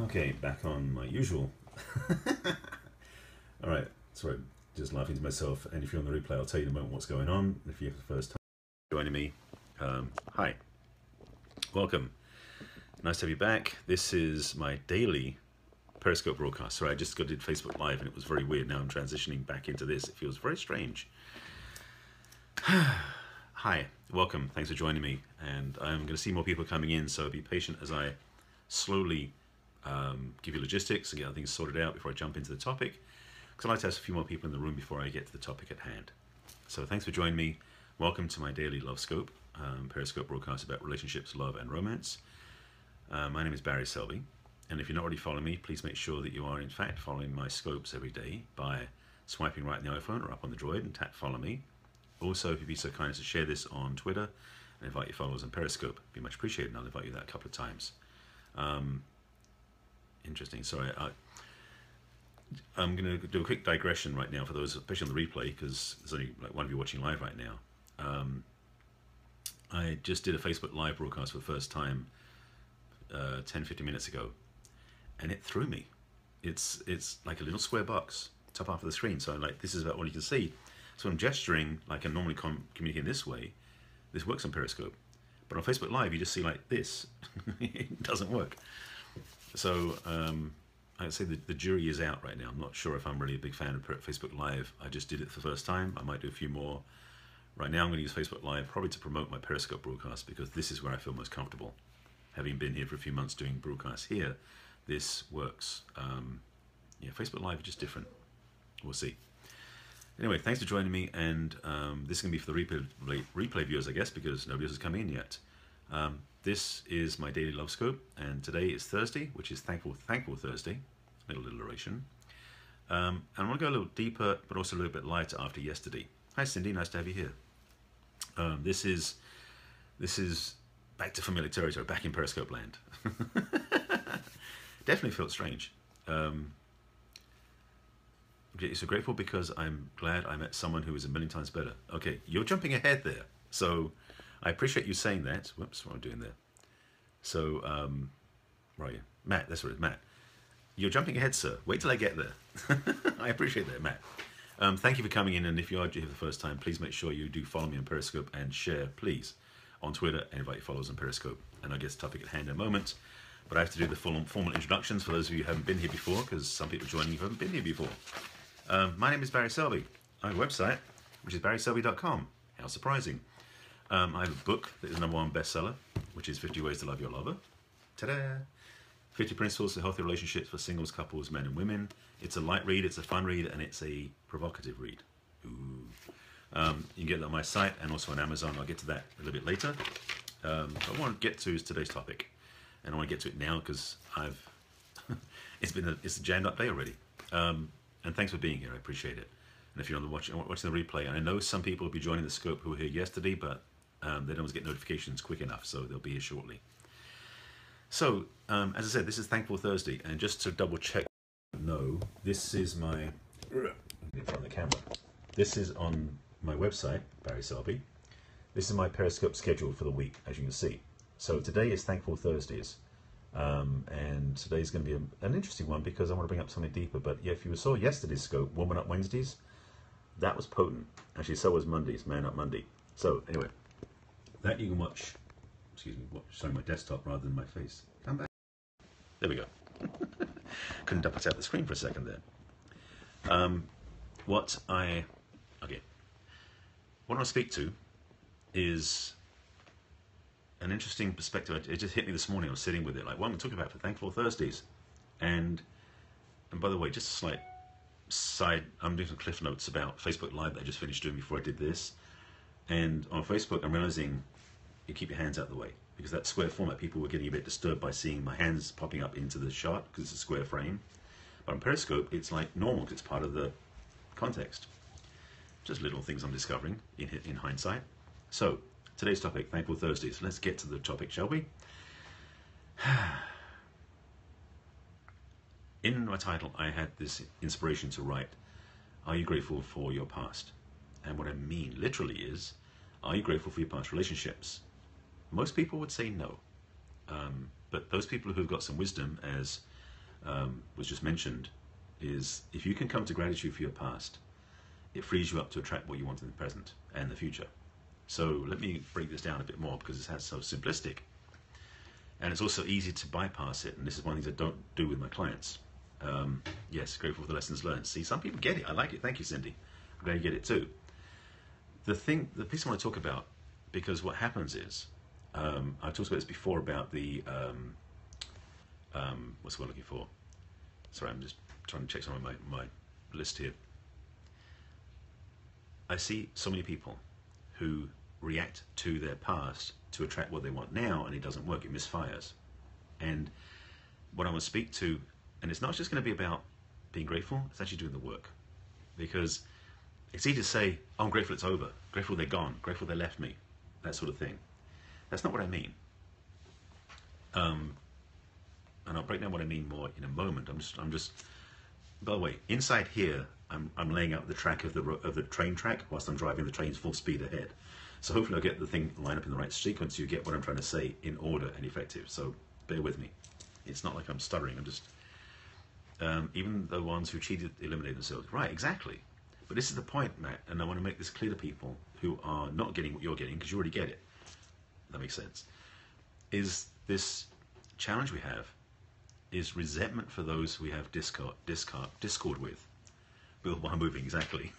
Okay, back on my usual. All right, sorry, just laughing to myself. And if you're on the replay, I'll tell you in a moment what's going on. If you have the first time joining me, hi, welcome. Nice to have you back. This is my daily Periscope broadcast. Sorry, I just did Facebook Live and it was very weird. Now I'm transitioning back into this. It feels very strange. Hi, welcome. Thanks for joining me. And I'm going to see more people coming in, so be patient as I slowly give you logistics and get things sorted out before I jump into the topic, because I'd like to have a few more people in the room before I get to the topic at hand. So thanks for joining me. Welcome to my daily Love Scope, Periscope broadcast about relationships, love, and romance. My name is Barry Selby, and if you're not already following me, please make sure that you are in fact following my scopes every day by swiping right on the iPhone or up on the Droid and tap follow me. Also, if you'd be so kind as to share this on Twitter and invite your followers on Periscope, it'd be much appreciated, and I'll invite you that a couple of times. Interesting. Sorry, I'm going to do a quick digression right now for those, especially on the replay, because there's only like one of you watching live right now. I just did a Facebook Live broadcast for the first time 10-15 minutes ago, and it threw me. It's like a little square box, top half of the screen. So like this is about all you can see. So I'm gesturing like I normally communicate this way. This works on Periscope, but on Facebook Live you just see like this. It doesn't work. So I'd say the jury is out right now. I'm not sure if I'm really a big fan of Facebook Live. I just did it for the first time. I might do a few more. Right now I'm going to use Facebook Live probably to promote my Periscope broadcast, because this is where I feel most comfortable. Having been here for a few months doing broadcasts here, this works. Yeah, Facebook Live is just different. We'll see. Anyway, thanks for joining me, and this is going to be for the replay viewers, I guess, because nobody else has come in yet. This is my daily Love Scope, and today is Thursday, which is Thankful Thursday, little alliteration. And I want to go a little deeper, but also a little bit lighter after yesterday. Hi Cindy, nice to have you here. This is back to familiar territory, back in Periscope land. Definitely felt strange. Okay, so grateful because I'm glad I met someone who is a million times better. Okay, you're jumping ahead there, so I appreciate you saying that. Whoops, what am I doing there? So, where are you? Matt, that's what it is, Matt. You're jumping ahead, sir. Wait till I get there. I appreciate that, Matt. Thank you for coming in, and if you are here for the first time, please make sure you do follow me on Periscope and share, please, on Twitter, and invite your followers on Periscope. And I'll get to the topic at hand in a moment, but I have to do the formal introductions for those of you who haven't been here before, because some people joining you haven't been here before. My name is Barry Selby. I have a website, which is barryselby.com. How surprising. I have a book that is the #1 bestseller, which is 50 Ways to Love Your Lover. Ta-da! 50 Principles for Healthy Relationships for Singles, Couples, Men and Women. It's a light read, it's a fun read, and it's a provocative read. Ooh. You can get that on my site and also on Amazon. I'll get to that a little bit later. What I want to get to is today's topic. And I want to get to it now because it's a jammed up day already. And thanks for being here, I appreciate it. And if you're on watching the replay, and I know some people will be joining the scope who were here yesterday, but they don't always get notifications quick enough, so they'll be here shortly. So, as I said, this is Thankful Thursday, and just to double check, no, this is my, in front of the camera, this is on my website, Barry Selby. This is my Periscope schedule for the week, as you can see. So today is Thankful Thursdays. And today's going to be an interesting one because I want to bring up something deeper. But yeah, if you saw yesterday's scope, Woman Up Wednesdays, that was potent. Actually, so was Monday's Man Up Monday. So anyway, that you can watch. Excuse me, showing my desktop rather than my face. Come back. There we go. Couldn't double tap the screen for a second there. What I want to speak to is an interesting perspective. It just hit me this morning. I was sitting with it, like what I'm talking about for Thankful Thursdays. And by the way, just a slight side, I'm doing some cliff notes about Facebook Live that I just finished doing before I did this. And on Facebook, I'm realizing you keep your hands out of the way, because that square format, people were getting a bit disturbed by seeing my hands popping up into the shot because it's a square frame. But on Periscope, it's like normal because it's part of the context. Just little things I'm discovering in hindsight. So today's topic, Thankful Thursdays. Let's get to the topic, shall we? In my title, I had this inspiration to write, are you grateful for your past? And what I mean literally is, are you grateful for your past relationships? Most people would say no. But those people who've got some wisdom, as was just mentioned, is if you can come to gratitude for your past, it frees you up to attract what you want in the present and the future. So let me break this down a bit more, because it's so simplistic. And it's also easy to bypass it. And this is one of the things I don't do with my clients. Yes, grateful for the lessons learned. See, some people get it. I like it. Thank you, Cindy. I'm glad you get it too. The piece I want to talk about, because what happens is, I talked about this before about the, what's the word I'm looking for? Sorry, I'm just trying to check some of my list here. I see so many people who react to their past to attract what they want now, and it doesn't work, it misfires. And what I want to speak to, and it's not just going to be about being grateful, it's actually doing the work. Because it's easy to say, oh, I'm grateful it's over, grateful they're gone, grateful they left me, that sort of thing. That's not what I mean. And I'll break down what I mean more in a moment. I'm just. By the way, inside here, I'm laying out the track of the train track whilst I'm driving the trains full speed ahead. So hopefully I'll get the thing lined up in the right sequence. You get what I'm trying to say in order and effective. So bear with me. It's not like I'm stuttering. I'm just. Even the ones who cheated eliminate themselves. Right, exactly. But this is the point, Matt, and I want to make this clear to people who are not getting what you're getting, because you already get it. That makes sense. Is this challenge we have is resentment for those we have discord with. While moving, exactly.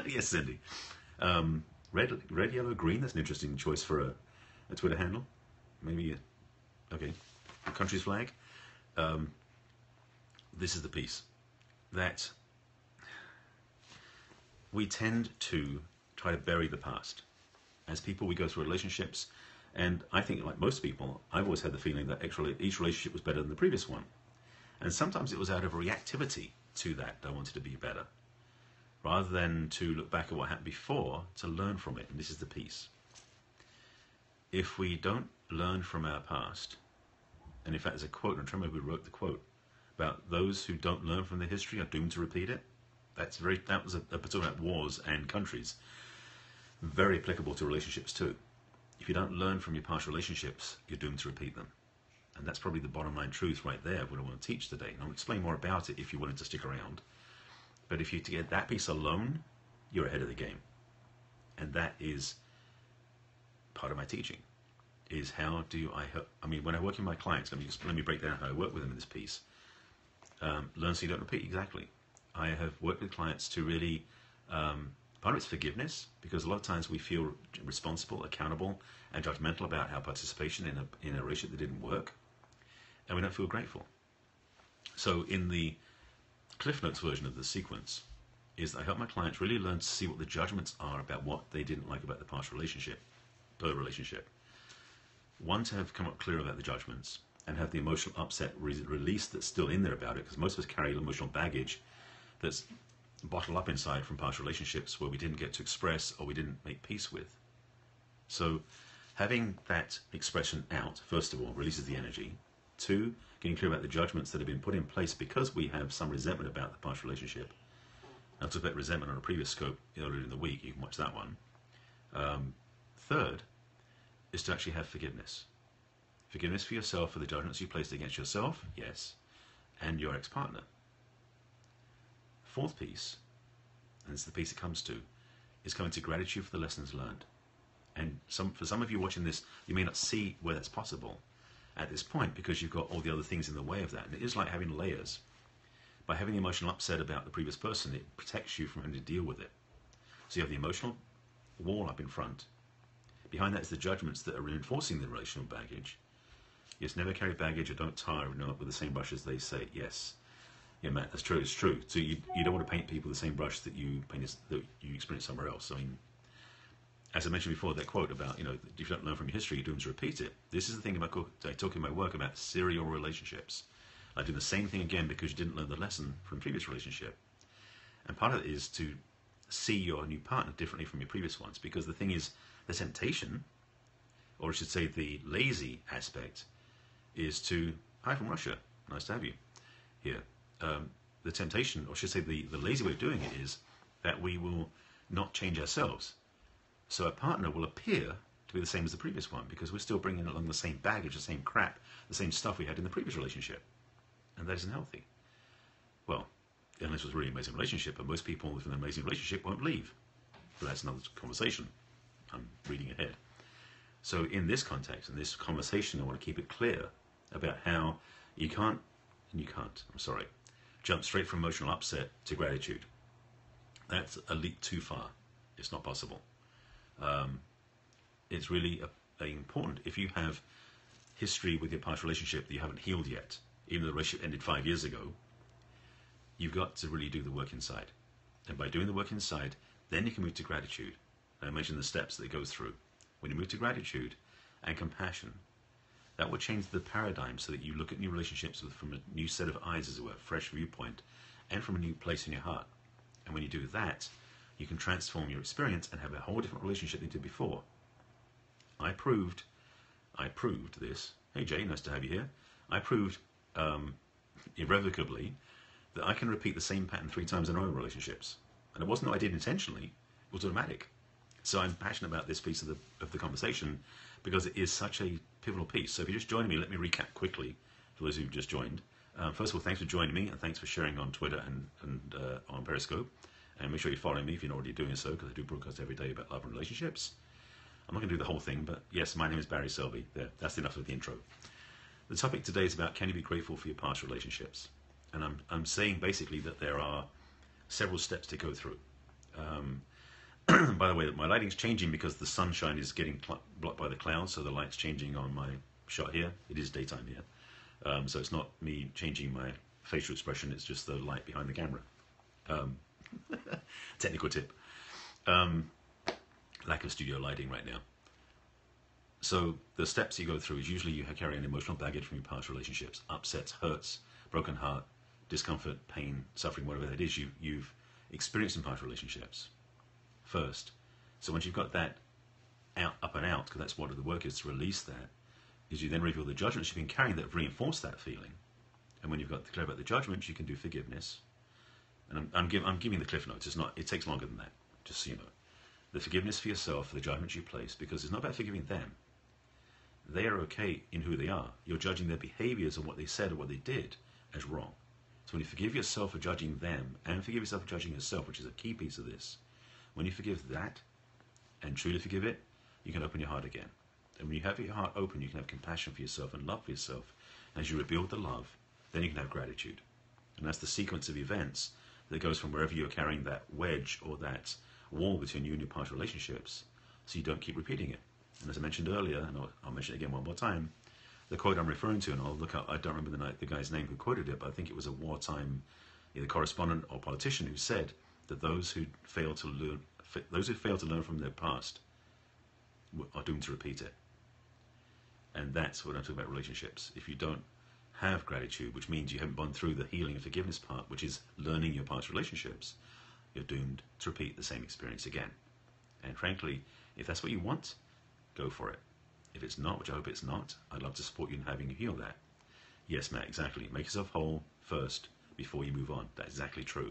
Yes, Cindy. Red, yellow, green. That's an interesting choice for a Twitter handle. Maybe, okay. The country's flag. This is the piece that we tend to try to bury the past. As people, we go through relationships. And I think, like most people, I've always had the feeling that each relationship was better than the previous one. And sometimes it was out of reactivity to that I wanted to be better, rather than to look back at what happened before to learn from it. And this is the piece. If we don't learn from our past, and in fact there's a quote, I'm trying to remember who wrote the quote, about those who don't learn from their history are doomed to repeat it. That was a talking about wars and countries. Very applicable to relationships too. If you don't learn from your past relationships, you're doomed to repeat them. And that's probably the bottom line truth right there of what I want to teach today. And I'll explain more about it if you wanted to stick around. But if you to get that piece alone, you're ahead of the game. And that is part of my teaching. Is how do I help? I mean, when I work with my clients, let me break down how I work with them in this piece. Learn so you don't repeat. Exactly. I have worked with clients to really... part of it's forgiveness, because a lot of times we feel responsible, accountable, and judgmental about our participation in a relationship that didn't work, and we don't feel grateful. So in the Cliff Notes version of the sequence, is I help my clients really learn to see what the judgments are about what they didn't like about the past relationship, per relationship. One, to have come up clear about the judgments, and have the emotional upset release that's still in there about it, because most of us carry emotional baggage that's bottled up inside from past relationships where we didn't get to express or we didn't make peace with. So having that expression out, first of all, releases the energy. Two, getting clear about the judgments that have been put in place because we have some resentment about the past relationship. I talked about resentment on a previous scope earlier in the week. You can watch that one. Third is to actually have forgiveness. Forgiveness for yourself for the judgments you placed against yourself, yes, and your ex-partner. Fourth piece, and this is the piece it comes to, is coming to gratitude for the lessons learned. And for some of you watching this, you may not see where that's possible at this point because you've got all the other things in the way of that. And it is like having layers. By having the emotional upset about the previous person, it protects you from having to deal with it. So you have the emotional wall up in front. Behind that is the judgments that are reinforcing the relational baggage. Yes, never carry baggage or don't tie with the same brush as they say. Yes. Yeah, Matt, that's true. It's true. So you don't want to paint people with the same brush that you experience somewhere else. I mean, as I mentioned before, that quote about, if you don't learn from your history, you're doomed to repeat it. This is the thing about talking in my work about serial relationships. I do the same thing again because you didn't learn the lesson from previous relationship. And part of it is to see your new partner differently from your previous ones, because the thing is, the temptation, or I should say the lazy aspect, is to, hi from Russia, nice to have you here. The temptation, or I should say the lazy way of doing it, is that we will not change ourselves. So a partner will appear to be the same as the previous one because we're still bringing along the same baggage, the same crap, the same stuff we had in the previous relationship. and that isn't healthy. Well, unless it was a really amazing relationship, but most people with an amazing relationship won't leave. But that's another conversation. I'm reading ahead. So in this context, in this conversation, I want to keep it clear about how you can't, jump straight from emotional upset to gratitude. That's a leap too far. It's not possible. It's really important. If you have history with your past relationship that you haven't healed yet, even though the relationship ended 5 years ago, you've got to really do the work inside. And by doing the work inside, then you can move to gratitude. I mentioned the steps that it goes through. When you move to gratitude and compassion, that will change the paradigm so that you look at new relationships from a new set of eyes, as it were, a fresh viewpoint, and from a new place in your heart. And when you do that, you can transform your experience and have a whole different relationship than you did before. I proved this. Hey Jay, nice to have you here. I proved irrevocably that I can repeat the same pattern 3 times in a row in relationships. And it wasn't that I did intentionally, it was automatic. So I'm passionate about this piece of the conversation because it is such a pivotal piece. So if you're just joining me, let me recap quickly for those who've just joined. First of all, thanks for joining me, and thanks for sharing on Twitter and on Periscope. And make sure you're following me if you're not already doing so, because I do broadcast every day about love and relationships. I'm not going to do the whole thing, but yes, my name is Barry Selby. There, that's enough of the intro. The topic today is about, can you be grateful for your past relationships? And I'm saying basically that there are several steps to go through. By the way, my lighting's changing because the sunshine is getting blocked by the clouds, so the light's changing on my shot here. It is daytime here. So it's not me changing my facial expression, it's just the light behind the camera. Technical tip. Lack of studio lighting right now. So the steps you go through is usually you carry an emotional baggage from your past relationships, upsets, hurts, broken heart, discomfort, pain, suffering, whatever that is you've experienced in past relationships first. So once you've got that up and out, because that's what the work is, to release that, is you then reveal the judgments you've been carrying that have reinforced that feeling. And when you've got clear about the judgments, you can do forgiveness. And I'm giving the cliff notes. It takes longer than that, just so you know. The forgiveness for yourself for the judgments you place, because it's not about forgiving them. They are okay in who they are. You're judging their behaviors and what they said or what they did as wrong. So when you forgive yourself for judging them and forgive yourself for judging yourself, which is a key piece of this, when you forgive that and truly forgive it, you can open your heart again. And when you have your heart open, you can have compassion for yourself and love for yourself. And as you rebuild the love, then you can have gratitude. And that's the sequence of events that goes from wherever you're carrying that wedge or that wall between you and your past relationships, so you don't keep repeating it. And as I mentioned earlier, and I'll mention it again one more time, the quote I'm referring to, and I'll look up, I don't remember the guy's name who quoted it, but I think it was a wartime either correspondent or politician who said that those who fail to learn from their past are doomed to repeat it. And that's what I'm talking about relationships. If you don't have gratitude, which means you haven't gone through the healing and forgiveness part, which is learning your past relationships, you're doomed to repeat the same experience again. And frankly, if that's what you want, go for it. If it's not, which I hope it's not, I'd love to support you in having you heal that. Yes, Matt, exactly. Make yourself whole first before you move on. That's exactly true.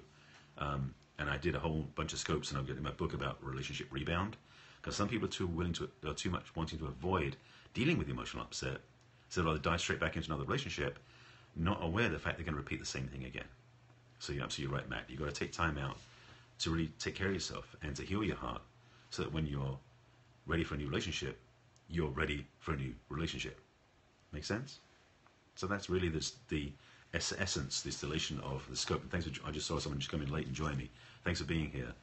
And I did a whole bunch of scopes, and I'll get in my book about relationship rebound, because some people are too much wanting to avoid dealing with emotional upset, so they'll either dive straight back into another relationship, not aware of the fact they're going to repeat the same thing again. So you're absolutely right, Matt. You've got to take time out to really take care of yourself and to heal your heart, so that when you're ready for a new relationship, you're ready for a new relationship. Make sense? So that's really the essence, the installation of the scope. And thanks for, I just saw someone just come in late and join me. Thanks for being here.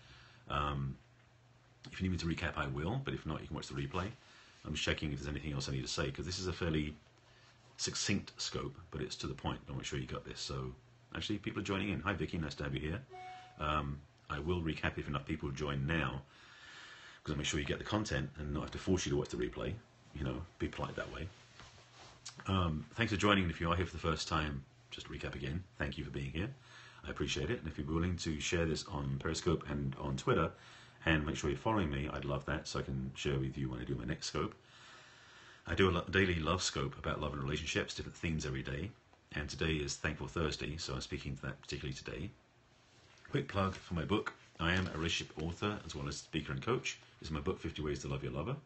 If you need me to recap, I will, but if not, you can watch the replay. I'm just checking if there's anything else I need to say, because this is a fairly succinct scope, but it's to the point. I want to make sure you got this. So actually, people are joining in. Hi, Vicky, nice to have you here. I will recap if enough people join now, because I'll make sure you get the content and not have to force you to watch the replay. You know, be polite that way. Thanks for joining. If you are here for the first time, just to recap again, thank you for being here. I appreciate it. And if you're willing to share this on Periscope and on Twitter, and make sure you're following me, I'd love that, so I can share with you when I do my next scope. I do a daily love scope about love and relationships, different themes every day. And today is Thankful Thursday, so I'm speaking to that particularly today. Quick plug for my book. I am a relationship author as well as speaker and coach. This is my book, 50 Ways to Love Your Lover.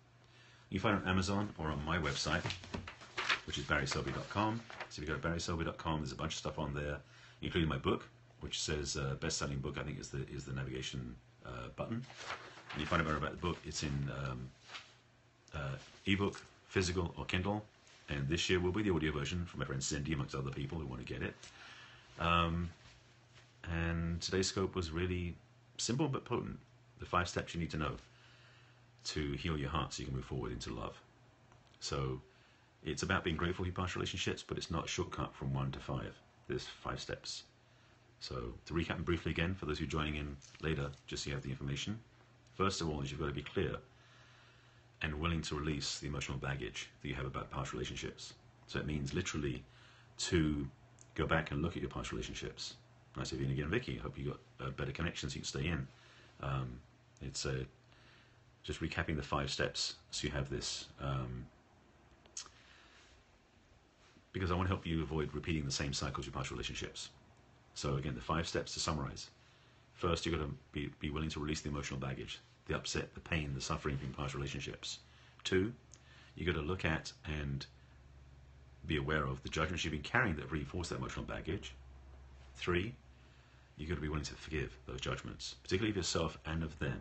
You can find it on Amazon or on my website. which is barryselby.com. So if you go to barryselby.com, there's a bunch of stuff on there, including my book, which says best-selling book. I think is the navigation button. And you find out more about the book. It's in ebook, physical, or Kindle. And this year will be the audio version from my friend Cindy, amongst other people who want to get it. And today's scope was really simple but potent. The 5 steps you need to know to heal your heart so you can move forward into love. So it's about being grateful for your past relationships, but it's not a shortcut from 1 to 5. There's 5 steps. So to recap them briefly again, for those who are joining in later, just so you have the information. First of all, is you've got to be clear and willing to release the emotional baggage that you have about past relationships. So it means literally to go back and look at your past relationships. Nice of you again, Vicky. I hope you got a better connection so you can stay in. It's just recapping the 5 steps so you have this, because I want to help you avoid repeating the same cycles with past relationships. So again, the 5 steps to summarize. First, you've got to be willing to release the emotional baggage, the upset, the pain, the suffering from past relationships. 2, you've got to look at and be aware of the judgments you've been carrying that reinforce that emotional baggage. 3, you've got to be willing to forgive those judgments, particularly of yourself and of them.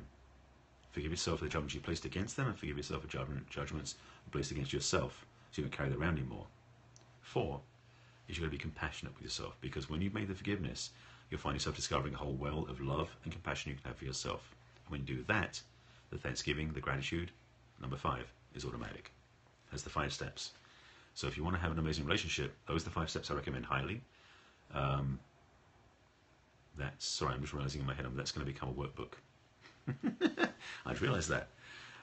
Forgive yourself for the judgments you placed against them, and forgive yourself for judgments you placed against yourself, so you don't carry that around anymore. 4, is you've got to be compassionate with yourself, because when you've made the forgiveness, you'll find yourself discovering a whole well of love and compassion you can have for yourself. And when you do that, the thanksgiving, the gratitude, number 5, is automatic. That's the 5 steps. So if you want to have an amazing relationship, those are the 5 steps I recommend highly. Sorry, I'm just realizing in my head that's going to become a workbook. I just realized that.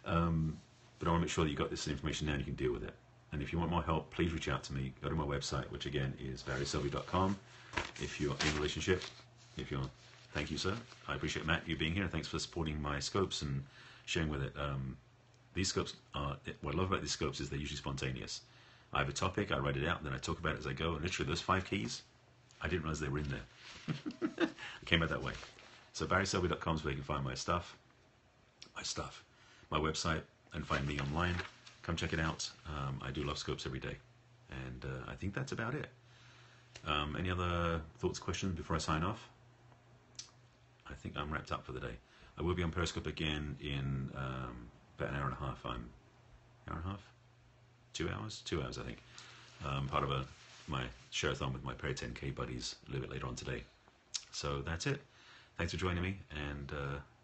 But I want to make sure that you got this information now and you can deal with it. And if you want more help, please reach out to me. Go to my website, which again is barryselby.com. If you're in a relationship, thank you, sir. I appreciate, Matt, you being here. Thanks for supporting my scopes and sharing with it. These scopes what I love about these scopes is they're usually spontaneous. I have a topic, I write it out, and then I talk about it as I go. And literally those 5 keys, I didn't realize they were in there. It came out that way. So barryselby.com is where you can find my stuff, my website, and find me online. Come check it out. I do love scopes every day. And I think that's about it. Any other thoughts, questions before I sign off? I think I'm wrapped up for the day. I will be on Periscope again in about an hour and a half. Hour and a half? 2 hours? 2 hours, I think. Part of my share-a-thon with my Perry 10K buddies a little bit later on today. So that's it. Thanks for joining me, and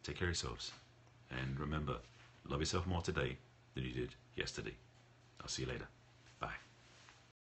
take care of yourselves. And remember, love yourself more today than you did yesterday. I'll see you later. Bye.